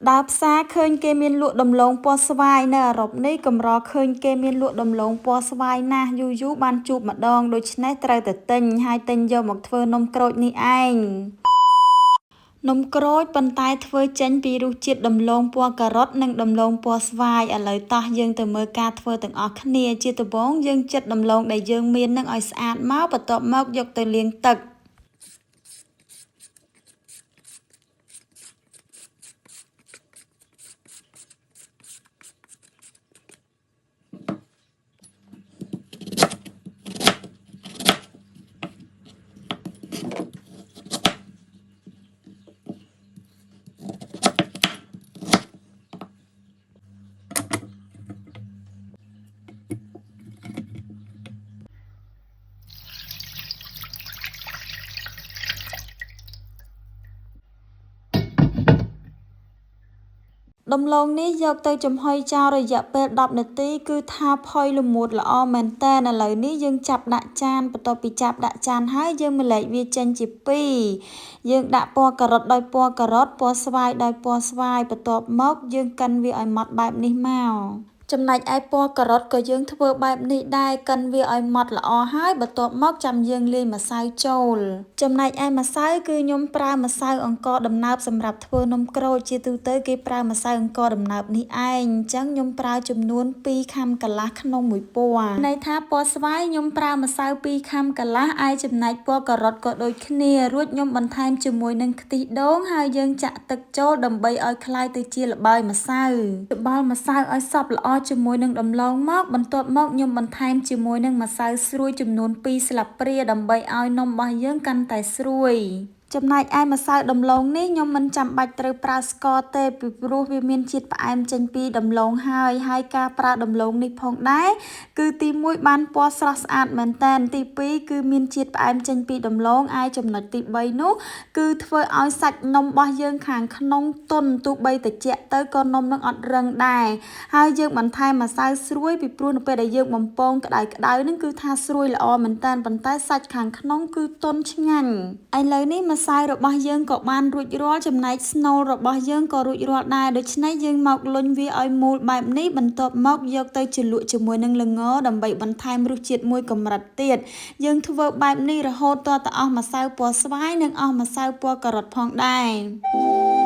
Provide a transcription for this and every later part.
ដើរផ្សារឃើញគេមានលក់ដំឡូងពណ៌ស្វាយនៅអឺរ៉ុបនេះកម្រឃើញគេមានលក់ដំឡូងពណ៌ស្វាយណាស់យូរបានជួបម្ដងដូច្នេះត្រូវតែទិញហើយទិញយកមកធ្វើនំក្រូចនេះឯងនំក្រូចប៉ុន្តែធ្វើចេញពីរសជាតិដំឡូងពណ៌ការ៉ុតនិងដំឡូងពណ៌ស្វាយឥឡូវតោះយើងទៅមើលការធ្វើទាំងអស់គ្នាជាដំបូងយើងចិតដំឡូងដែលយើងមាននឹងឲ្យស្អាតមកបន្ទាប់មកយកទៅលាងទឹកដំឡូងនេះយកទៅចំហុយចោលរយៈពេល10នាទីគឺថាផុយល្មួតល្អមែនតើឥឡូវនេះយើងចាប់ដាក់ចានបន្ទាប់ពីចាប់ដាក់ចានហើយយើងម្លែកវាចេញជាពីរយើងដាក់ពណ៌ការ៉ុតដោយពណ៌ការ៉ុតពណ៌ស្វាយដោយពណ៌ស្វាយបន្ទាប់មកយើងកិនវាឲ្យម៉ត់បែបនេះមកចំណែកឯពណ៌ការ៉ុតក៏យើងធ្វើបែបនេះដែរកិនវាឲ្យម៉ត់ល្អហើយបន្ទាប់មកចាំយើងលាយម្សៅចូលចំណែកឯម្សៅគឺខ្ញុំប្រើម្សៅអង្ករដំណើបសម្រាប់ធ្វើនំក្រូចជាទូទៅគេប្រើម្សៅអង្ករដំណើបនេះឯងអញ្ចឹងខ្ញុំប្រើចំនួន2ខាំកន្លះក្នុងមួយពណ៌ន័យថាពណ៌ស្វាយខ្ញុំប្រើម្សៅ2ខាំកន្លះឯចំណែកពណ៌ការ៉ុតក៏ដូចគ្នារួចខ្ញុំបន្ថែមជាមួយនឹងខ្ទិះដូងហើយយើងចាក់ទឹកចូលដើម្បីឲ្យคล้ายទៅជាល្បាយម្សៅច្បល់ម្សៅឲ្យសព្វល្អជាមួយនឹងដំឡូងមកបន្ទាប់មកខ្ញុំបន្ថែមជាមួយនឹងម្សៅស្រួយចំនួន2ស្លាបព្រាដើម្បីឲ្យនំរបស់យើងកាន់តែស្រួយចំណែកឯម្សៅដំឡូងនេះខ្ញុំមិនចាំបាច់ត្រូវប្រើស្ករទេពីព្រោះវាមានជាតិផ្អែមចេញពីដំឡូងហើយការប្រើដំឡូងនេះផងដែរគឺទី1បានពណ៌ស្រស់ស្អាតមែនតើទី2គឺមានជាតិផ្អែមចេញពីដំឡូងឯចំណុចទី3នោះគឺធ្វើឲ្យសាច់នំរបស់យើងខាងក្នុងទន់ទោះបីត្រជាក់ទៅក៏នំនឹងអត់រឹងដែរហើយយើងបន្ថែមម្សៅស្រួយពីព្រោះនៅពេលដែលយើងបំពងក្តៅនឹងគឺថាស្រួយល្អមែនតើប៉ុន្តែសាច់ខាងក្នុងគឺទន់ឆ្ងាញ់ឥឡូវនេះម្សៅរបស់យើងក៏បានរួចរាល់ចំណែកស្នូលរបស់យើងក៏រួចរាល់ដែរដូច្នេះយើងមកលុញវាឲ្យមូលបែបនេះបន្ទាប់មកយកទៅជ្រលក់ជាមួយនឹងល្ងដើម្បីបន្ថែមរសជាតិមួយកម្រិតទៀតយើងធ្វើបែបនេះរហូតទាល់តែអស់ម្សៅពណ៌ស្វាយនិងអស់ម្សៅពណ៌ការ៉ុតផងដែរ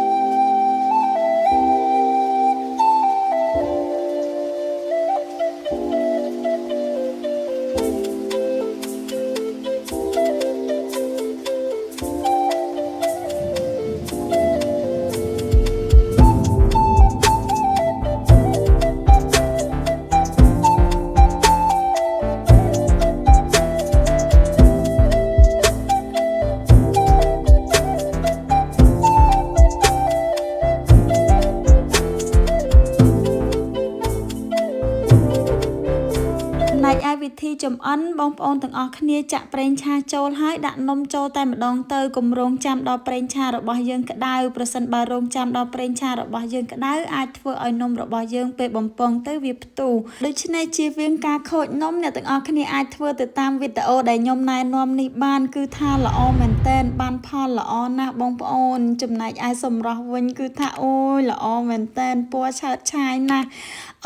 វិធីចម្អិនបងប្អូនទាំងអស់គ្នាចាក់ប្រេងឆាចូលហើយដាក់នំចូលតែម្ដងទៅកុំរងចាំដល់ប្រេងឆារបស់យើងក្តៅប្រសិនបើរងចាំដល់ប្រេងឆារបស់យើងក្តៅអាចធ្វើឲ្យនំរបស់យើងពេលបំពងទៅវាផ្ទុះដូច្នេះជៀសវាងការខូចនំអ្នកទាំងអស់គ្នាអាចធ្វើទៅតាមវីដេអូដែលខ្ញុំណែនាំនេះបានគឺថាល្អមែនទែនបានផលល្អណាស់បងប្អូនចំណែកឯសម្រស់វិញគឺថាអូយល្អមែនទែនពណ៌ឆើតឆាយណាស់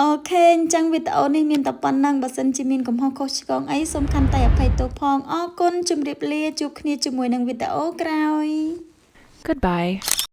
អូខេអញ្ចឹងវីដេអូនេះមានតែប៉ុណ្្នឹងបើសិនជាមានកំហុសខុសឆ្គងអីសូមខន្តីអភ័យទោសផងអរគុណជម្រាបលាជួបគ្នាជាមួយនឹងវីដេអូក្រោយ Goodbye.